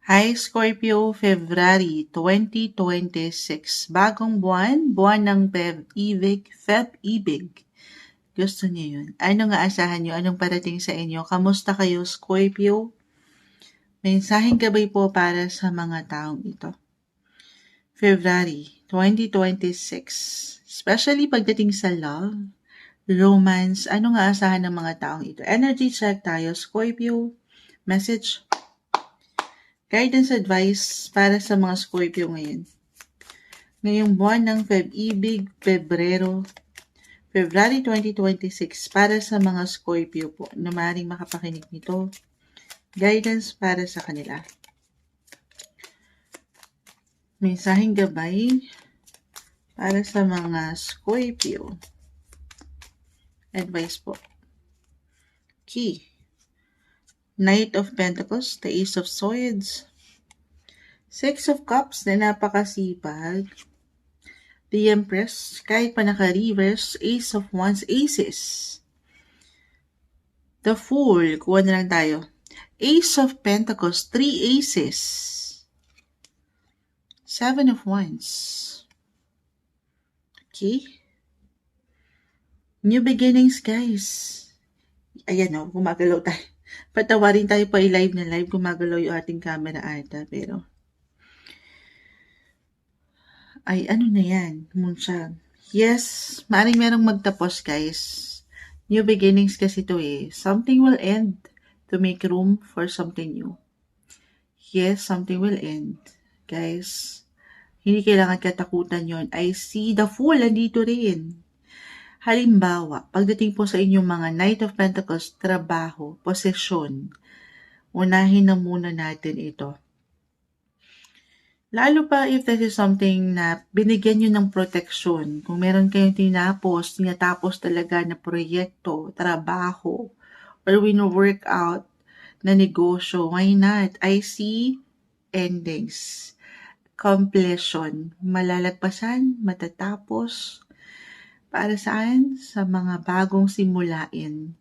Hi Scorpio, February 2026. Bagong buwan, buwan ng Feb-ibig. Gusto niyo yun? Ano nga asahan niyo? Anong parating sa inyo? Kamusta kayo Scorpio? Mensaheng gabay po para sa mga taong ito. February 2026. Especially pagdating sa love, romance, ano nga asahan ng mga taong ito? Energy check tayo Scorpio. Message, guidance advice para sa mga Scorpio ngayon. Ngayong buwan ng Feb-ibig, February 2026, para sa mga Scorpio po na maaaring makapakinig nito. Guidance para sa kanila. Mensaheng gabay para sa mga Scorpio. Advice po. Key. Knight of Pentacles, the Ace of Swords, Six of Cups na napakasipag, the Empress, kahit pa naka-reverse, Ace of Wands, Aces, the Fool, kuha na lang tayo, Ace of Pentacles, 3 Aces, Seven of Wands. Okay? New beginnings, guys. Ayan o, gumagalaw tayo. Patawarin tayo pa i-live na live, gumagalaw yung ating camera ata, pero ay ano na yan, Moonshine. Yes, maaaring merong magtapos, guys. New beginnings kasi to eh. Something will end to make room for something new. Yes, something will end. Guys, hindi kailangan katakutan yon. I see the Fool, nandito rin. Halimbawa, pagdating po sa inyong mga Knight of Pentacles, trabaho, posesyon, unahin na muna natin ito. Lalo pa if this is something na binigyan nyo ng proteksyon. Kung meron kayong tinatapos talaga na proyekto, trabaho, or wino-work out na negosyo, why not? I see endings, completion, malalagpasan, matatapos. Para saan? Sa mga bagong simulain.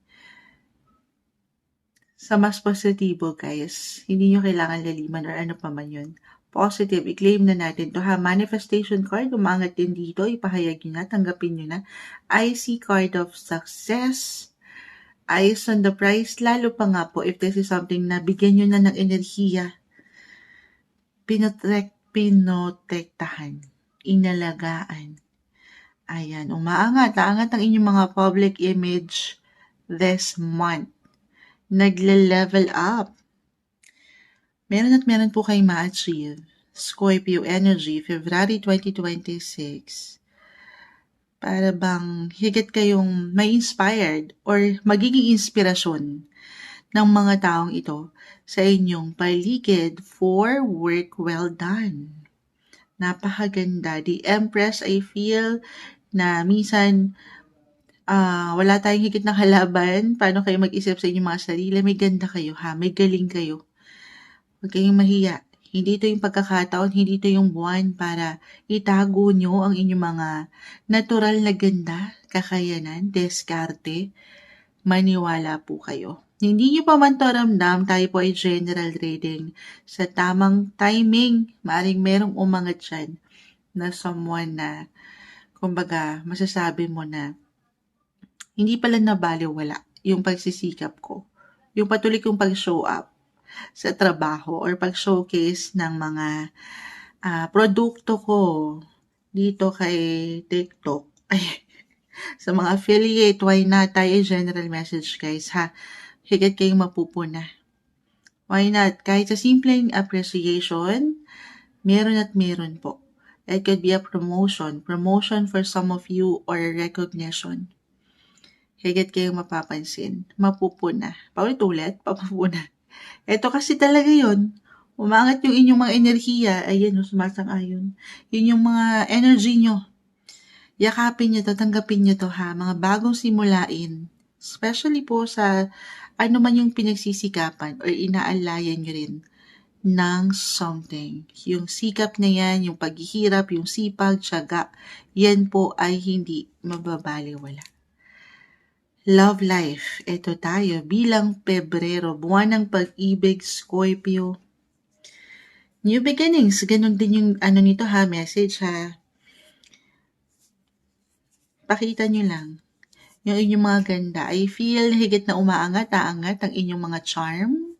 Sa mas positibo, guys. Hindi nyo kailangan laliman or ano pa man yun. Positive, i-claim na natin to ha. Manifestation card, umangat din dito, ipahayag nyo na, tanggapin nyo na. I see card of success, eyes on the prize, lalo pa nga po if this is something na bigyan nyo na ng enerhiya, pinotektahan, inalagaan. Ayan, aangat ang inyong mga public image this month. Nagle-level up. Meron po kayong ma-achieve. Scorpio energy, February 2026. Para bang higit kayong may inspired or magiging inspirasyon ng mga taong ito sa inyong paligid for work well done. Napakaganda. The Empress, I feel na minsan wala tayong higit na kalaban. Paano kayo mag-isip sa inyong mga sarili? May ganda kayo ha, may galing kayo. Huwag kayong mahiya. Hindi ito yung pagkakataon, hindi ito yung buwan para itago nyo ang inyong mga natural na ganda, kakayanan, diskarte. Maniwala po kayo. Hindi nyo pa man to ramdam, tayo po ay general reading. Sa tamang timing, maaaring merong umangat dyan na someone na, kumbaga, masasabi mo na, hindi pala nabaliwala yung pagsisikap ko. Yung patuloy kong pag-show up sa trabaho or pag-showcase ng mga produkto ko dito kay TikTok. Ay, sa mga affiliate, why not? Tayo general message guys ha. Higit kayong mapupuna. Why not? Kahit sa simpleng appreciation, meron at meron po. It could be a promotion for some of you or a recognition. Higit kayong mapapansin. Mapupuna. Paulit-ulit, mapupuna. Ito kasi talaga yon. Umangat yung inyong mga enerhiya. Ayan, sumasang-ayon. Yun yung mga energy nyo. Yakapin nyo to, tanggapin nyo to ha. Mga bagong simulain. Especially po sa ano man yung pinagsisikapan or inaalayan nyo rin ng something. Yung sikap na yan, yung paghihirap, yung sipag, tiyaga, yan po ay hindi mababaliwala. Love life, ito tayo bilang Pebrero, buwan ng pag-ibig, Scorpio. New beginnings, ganun din yung ano nito ha, message ha. Pakita nyo lang yung inyong mga ganda. I feel higit na umaangat-aangat ang inyong mga charm.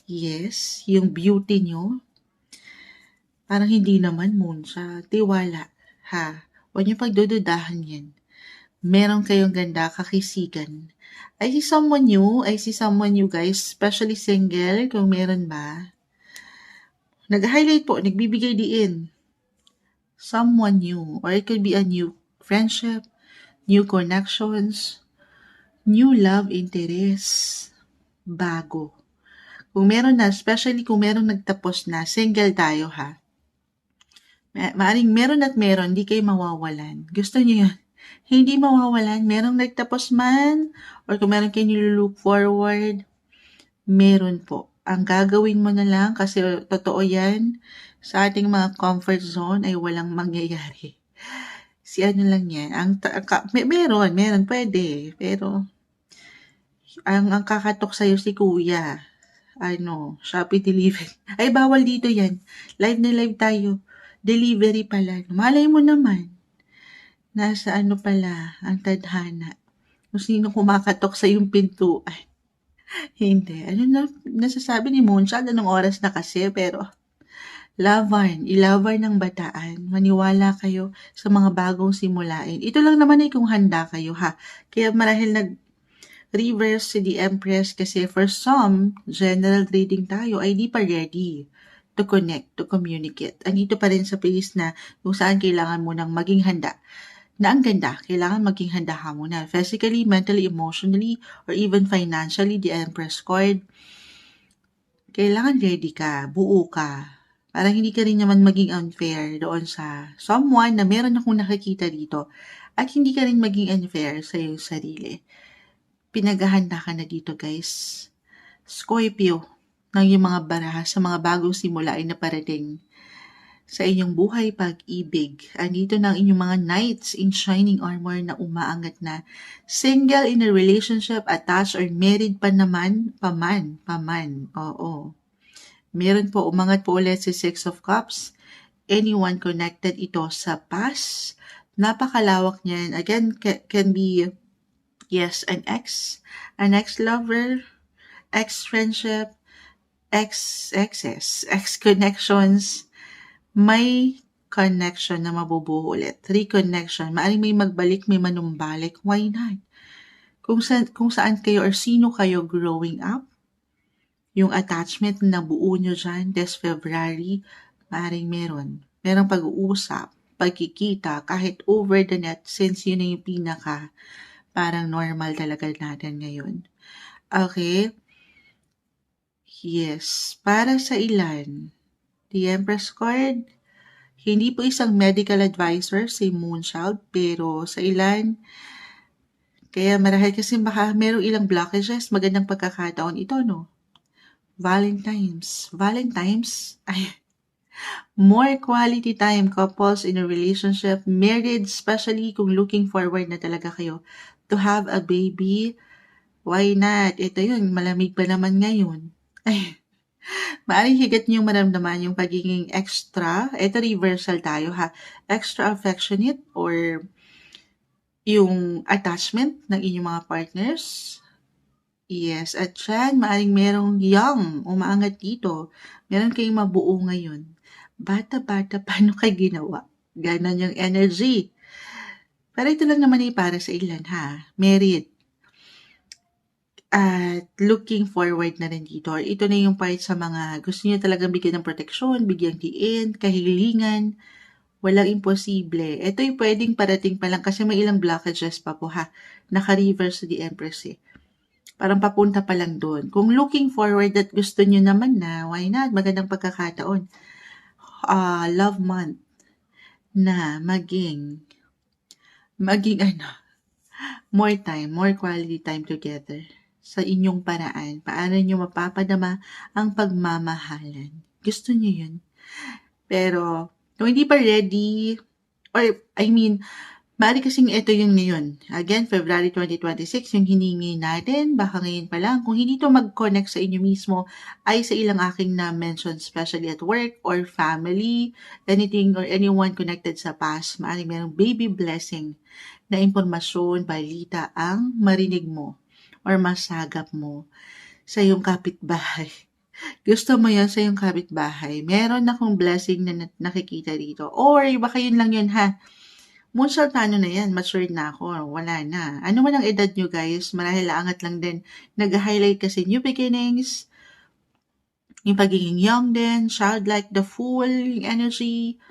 Yes, yung beauty nyo. Parang hindi naman moon sa tiwala. Ha? Huwag niyo pagdududahan yan. Meron kayong ganda, kakisigan. I see someone new. I see someone new guys. Especially single, kung meron ba. Nag-highlight po, nagbibigay diin. Someone new. Or it could be a new friendship, new connections, new love interest. Bago. Kung meron na, especially kung meron nagtapos na, single tayo ha. Maaring meron at meron, hindi kayo mawawalan. Gusto niyo yun? Hindi mawawalan. Merong nagtapos man, or kung meron kayo nilulook forward, meron po. Ang gagawin mo na lang, kasi totoo yan, sa ating mga comfort zone ay walang mangyayari. Si ano lang yan, meron, pwede. Pero, ang kakatok sa'yo si kuya, Shopee delivery. Ay, bawal dito yan. Live na live tayo. Delivery pala. Malay mo naman. Nasa pala, ang tadhana. Kung sino kumakatok sa yung pintuan. Hindi. Nasasabi ni Moonshot, anong oras na kasi, pero ilavan ng bataan. Maniwala kayo sa mga bagong simulain. Ito lang naman ay kung handa kayo ha. Kaya marahil reverse si the Empress kasi for some, general reading tayo ay di pa ready to connect, to communicate. Andito pa rin sa place na kung saan kailangan mo nang maging handa. Na ang ganda, kailangan maging handa ka muna. Physically, mentally, emotionally, or even financially, the Empress card. Kailangan ready ka, buo ka. Para hindi ka rin naman maging unfair doon sa someone na meron akong nakikita dito. At hindi ka rin maging unfair sa iyong sarili. Pinaghahanda ka na dito guys. Scorpio, ng iyong mga baraha sa mga bagong simula ay naparating sa inyong buhay pag-ibig. Andito na ang inyong mga knights in shining armor na umaangat na. Single in a relationship, attached or married pa naman, paman. Oo. Meron po, umangat po ulit si Six of Cups. Anyone connected ito sa past. Napakalawak niyan. Again, can be yes, an ex-lover, ex-friendship, ex-connections, may connection na mabubuo ulit. Reconnection. Maaring may magbalik, may manumbalik. Why not? Kung saan kayo or sino kayo growing up, yung attachment na buo nyo dyan, this February, maaring meron. Merong pag-uusap, pagkikita, kahit over the net, since yun na yung pinaka parang normal talaga natin ngayon. Okay? Yes. Para sa ilan, the Empress card, hindi po isang medical advisor si Moonchild, pero sa ilan, kaya marahil kasi baka merong ilang blockages, magandang pagkakataon ito, no? Valentine's, ay, more quality time couples in a relationship, married, especially kung looking forward na talaga kayo to have a baby. Why not? Ito yun, malamig pa naman ngayon. Ay, maaaring higit niyong maramdaman yung pagiging extra. Ito reversal tayo ha. Extra affectionate or yung attachment ng inyong mga partners. Yes, at yan, maaaring merong young, umaangat dito. Meron kayong mabuo ngayon. Bata-bata, paano kayo ginawa? Ganon yung energy. Pero ito lang naman ay para sa ilan ha. Married. At looking forward na rin dito. Ito na yung part sa mga gusto niyo talagang bigyan ng proteksyon, bigyang diin, kahilingan. Walang imposible. Ito yung pwedeng parating pa lang kasi may ilang blockages pa po ha. Naka-reverse the Empress eh. Parang papunta pa lang doon. Kung looking forward at gusto nyo naman na, why not? Magandang pagkakataon. Love month na maging more time, more quality time together sa inyong paraan. Paano nyo mapapadama ang pagmamahalan? Gusto nyo yun? Pero, kung hindi pa ready, or Maaari kasing ito yung ngayon. Again, February 2026, yung hiningi natin, baka ngayon pa lang. Kung hindi to mag-connect sa inyo mismo, ay sa ilang aking na-mention, especially at work or family, anything or anyone connected sa past, maaari merong baby blessing na impormasyon, balita ang marinig mo or masagap mo sa iyong kapitbahay. Gusto mo yan sa iyong kapitbahay. Meron akong blessing na nakikita dito. Or baka yun lang yun ha. Moonshot na ano na yan, matured na ako, wala na. Ano man ang edad nyo guys, marahil angat lang din. Nag-highlight kasi new beginnings, yung pagiging young din, childlike, the full, yung energy.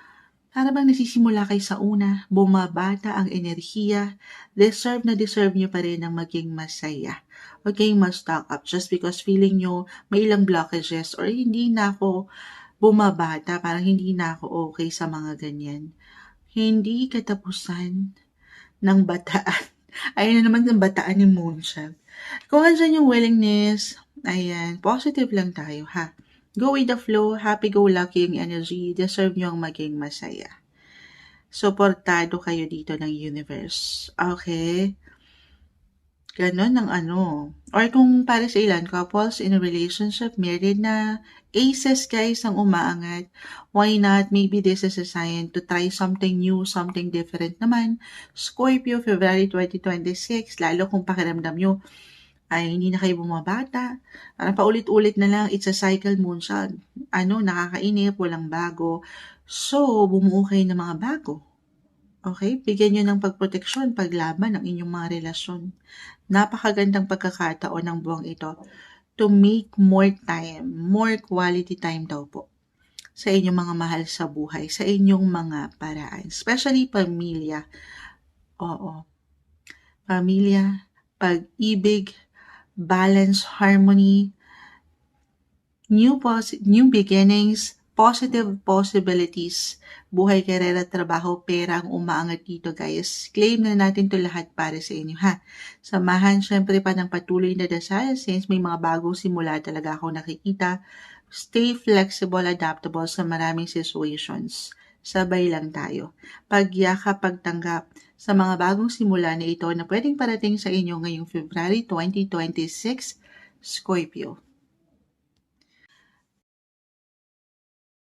Para bang nasisimula kayo sa una, bumabata ang enerhiya, deserve na deserve nyo pa rin ang maging masaya. Huwag kayong ma-stock up just because feeling nyo may ilang blockages or hindi na ako bumabata, parang hindi na ako okay sa mga ganyan. Hindi katapusan ng bataan. Ayun na naman ng bataan ni Moonshot. Kung andyan yung willingness, ayan, positive lang tayo ha. Go with the flow, happy-go-lucky yung energy, deserve nyo ang maging masaya. Suportado kayo dito ng universe. Okay? Ganon ang ano. Or kung para sa ilan, couples in a relationship, married na, aces guys ang umaangat. Why not? Maybe this is a sign to try something new, something different naman. Scorpio, February 2026, lalo kung pakiramdam nyo ay hindi na kayo bumabata. Parang paulit-ulit na lang, it's a cycle moonshot. Ano, nakakainip, walang bago. So, bumuo kayo ng mga bago. Okay? Bigyan nyo ng pagproteksyon, paglaban ng inyong mga relasyon. Napakagandang pagkakataon ng buwang ito to make more time, more quality time daw po sa inyong mga mahal sa buhay, sa inyong mga paraan. Especially pamilya. Oo. Pamilya, pag-ibig, balance, harmony, new beginnings, positive possibilities, buhay, karera, trabaho, pera ang umaangat dito guys. Claim na natin to lahat para sa inyo ha. Samahan syempre pa ng patuloy na dasal since may mga bagong simula talaga ako nakikita. Stay flexible, adaptable sa maraming situations. Sabay lang tayo. Pagyakap, pagtanggap sa mga bagong simula na ito na pwedeng parating sa inyo ngayong February 2026, Scorpio.